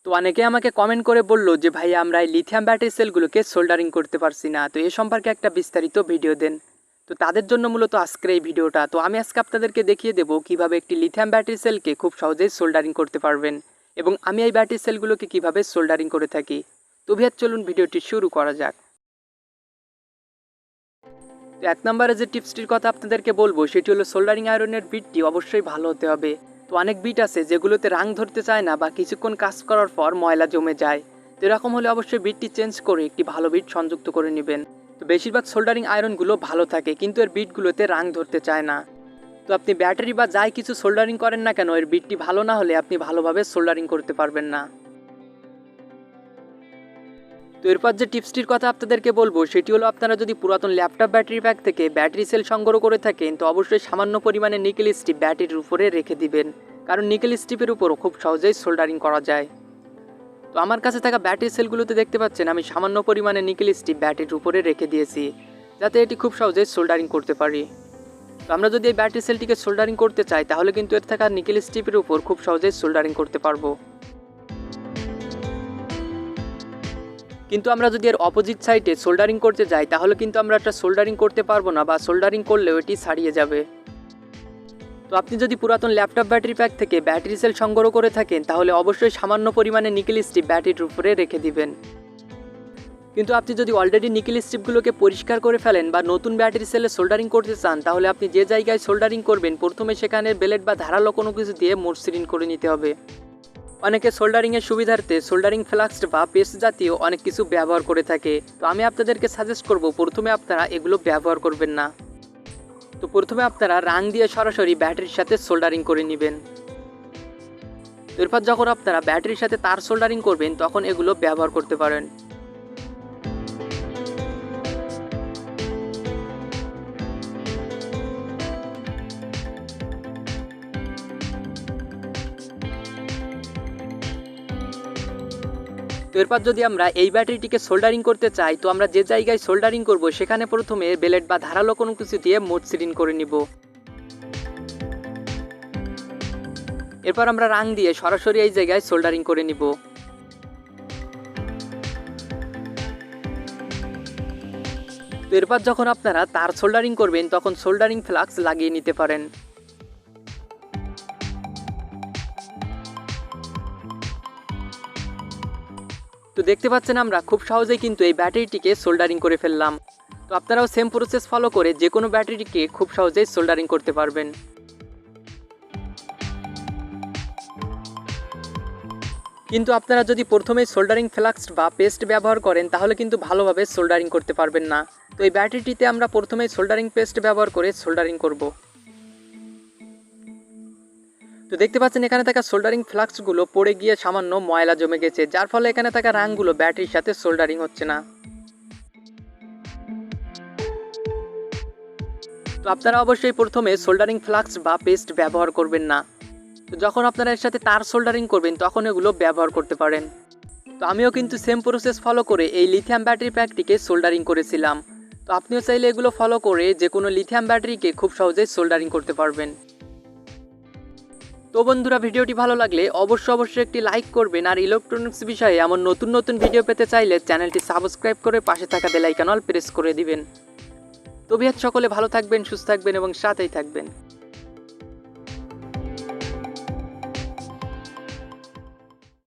তো অনেকে আমাকে কমেন্ট করে বলল যে ভাই আমরা এই লিথিয়াম ব্যাটারি সেলগুলোকে সোল্ডারিং করতে পারছি না, তো এ সম্পর্কে একটা বিস্তারিত ভিডিও দেন। তো তাদের জন্য মূলত আজকের এই ভিডিওটা। তো আমি আজকে আপনাদেরকে দেখিয়ে দেবো কিভাবে একটি লিথিয়াম ব্যাটারি সেলকে খুব সহজেই সোল্ডারিং করতে পারবেন এবং আমি এই ব্যাটারি সেলগুলোকে কিভাবে সোল্ডারিং করে থাকি। তো ভিউয়ার চলুন ভিডিওটি শুরু করা যাক। তো এক নম্বরে যে টিপসটির কথা আপনাদেরকে বলবো সেটি হলো সোল্ডারিং আয়রনের বিটটি অবশ্যই ভালো হতে হবে। তো অনেক বিট আছে যেগুলোতে রাং ধরতে চায় না বা কিছুক্ষণ কাজ করার পর ময়লা জমে যায়। তো এরকম হলে অবশ্যই বিটটি চেঞ্জ করে একটি ভালো বিট সংযুক্ত করে নেবেন। তো বেশিরভাগ সোল্ডারিং আয়রনগুলো ভালো থাকে কিন্তু এর বিটগুলোতে রাং ধরতে চায় না। তো আপনি ব্যাটারি বা যাই কিছু সোল্ডারিং করেন না কেন, এর বিটটি ভালো না হলে আপনি ভালোভাবে সোল্ডারিং করতে পারবেন না। তো এরপর যে টিপসটির কথা আপনাদেরকে বলবো সেটি হলো আপনারা যদি পুরাতন ল্যাপটপ ব্যাটারি প্যাক থেকে ব্যাটারি সেল সংগ্রহ করে থাকেন তো অবশ্যই সামান্য পরিমাণে নিকেল স্ট্রিপ ব্যাটারির উপরে রেখে দিবেন, কারণ নিকেল স্ট্রিপের উপরও খুব সহজেই সোল্ডারিং করা যায়। তো আমার কাছে থাকা ব্যাটারি সেলগুলোতে দেখতে পাচ্ছেন আমি সামান্য পরিমাণে নিকেল স্ট্রিপ ব্যাটারির উপরে রেখে দিয়েছি, যাতে এটি খুব সহজেই সোল্ডারিং করতে পারি। তো আমরা যদি এই ব্যাটারি সেলটিকে সোল্ডারিং করতে চাই তাহলে কিন্তু এর থাকা নিকেল স্ট্রিপের উপর খুব সহজেই সোল্ডারিং করতে পারবো। কিন্তু আমরা যদি এর অপোজিট সাইডে সোল্ডারিং করতে যাই তাহলে কিন্তু আমরা একটা সোল্ডারিং করতে পারবো না, বা সোল্ডারিং করলেও এটি ছাড়িয়ে যাবে। তো আপনি যদি পুরাতন ল্যাপটপ ব্যাটারি প্যাক থেকে ব্যাটারি সেল সংগ্রহ করে থাকেন তাহলে অবশ্যই সামান্য পরিমাণে নিকেল স্ট্রিপ ব্যাটারির উপরে রেখে দিবেন। কিন্তু আপনি যদি অলরেডি নিকেল স্ট্রিপগুলোকে পরিষ্কার করে ফেলেন বা নতুন ব্যাটারি সেলে সোল্ডারিং করতে চান তাহলে আপনি যে জায়গায় সোল্ডারিং করবেন প্রথমে সেখানে বেলেট বা ধারালো কোনো কিছু দিয়ে মসৃণ করে নিতে হবে। অনেকে সোল্ডারিংয়ের সুবিধার্থে সোল্ডারিং ফ্লাক্স বা পেস্ট জাতীয় অনেক কিছু ব্যবহার করে থাকে। তো আমি আপনাদেরকে সাজেস্ট করব প্রথমে আপনারা এগুলো ব্যবহার করবেন না। তো প্রথমে আপনারা রাং দিয়ে সরাসরি ব্যাটারির সাথে সোল্ডারিং করে নেবেন। এরপর যখন আপনারা ব্যাটারির সাথে তার সোল্ডারিং করবেন তখন এগুলো ব্যবহার করতে পারেন। তো এরপর যদি আমরা এই ব্যাটারিটিকে সোল্ডারিং করতে চাই তো আমরা যে জায়গায় সোল্ডারিং করব সেখানে প্রথমে বেলেট বা ধারালো কোনো কিছু দিয়ে মসৃণ করে নিব। এরপর আমরা রাং দিয়ে সরাসরি এই জায়গায় সোল্ডারিং করে নিব। তো এরপর যখন আপনারা তার সোল্ডারিং করবেন তখন সোল্ডারিং ফ্লাক্স লাগিয়ে নিতে পারেন। তো দেখতে পাচ্ছেন আমরা খুব সহজেই কিন্তু এই ব্যাটারিটিকে সোল্ডারিং করে ফেললাম। তো আপনারাও সেম প্রসেস ফলো করে যে কোনো ব্যাটারিটিকে খুব সহজেই সোল্ডারিং করতে পারবেন। কিন্তু আপনারা যদি প্রথমেই সোল্ডারিং ফ্লাক্স বা পেস্ট ব্যবহার করেন তাহলে কিন্তু ভালোভাবে সোল্ডারিং করতে পারবেন না। তো এই ব্যাটারিটিতে আমরা প্রথমেই সোল্ডারিং পেস্ট ব্যবহার করে সোল্ডারিং করব। তো দেখতে পাচ্ছেন এখানে থাকা সোল্ডারিং ফ্লাক্সগুলো পড়ে গিয়ে সামান্য ময়লা জমে গেছে, যার ফলে এখানে থাকা রাংগুলো ব্যাটারির সাথে সোল্ডারিং হচ্ছে না। তো আপনারা অবশ্যই প্রথমে সোল্ডারিং ফ্লাক্স বা পেস্ট ব্যবহার করবেন না। তো যখন আপনারা এর সাথে তার সোল্ডারিং করবেন তখন এগুলো ব্যবহার করতে পারেন। তো আমিও কিন্তু সেম প্রসেস ফলো করে এই লিথিয়াম ব্যাটারি প্যাকটিকে সোল্ডারিং করেছিলাম। তো আপনিও চাইলে এগুলো ফলো করে যে কোনো লিথিয়াম ব্যাটারিকে খুব সহজেই সোল্ডারিং করতে পারবেন। তো বন্ধুরা, ভিডিওটি ভালো লাগলে অবশ্যই একটি লাইক করবেন, আর ইলেকট্রনিক্স বিষয়ে এমন নতুন নতুন ভিডিও পেতে চাইলে চ্যানেলটি সাবস্ক্রাইব করে পাশে থাকা বেল আইকন অল প্রেস করে দিবেন। তো ভিউয়ার্স সকলে ভালো থাকবেন, সুস্থ থাকবেন এবং সাথেই থাকবেন।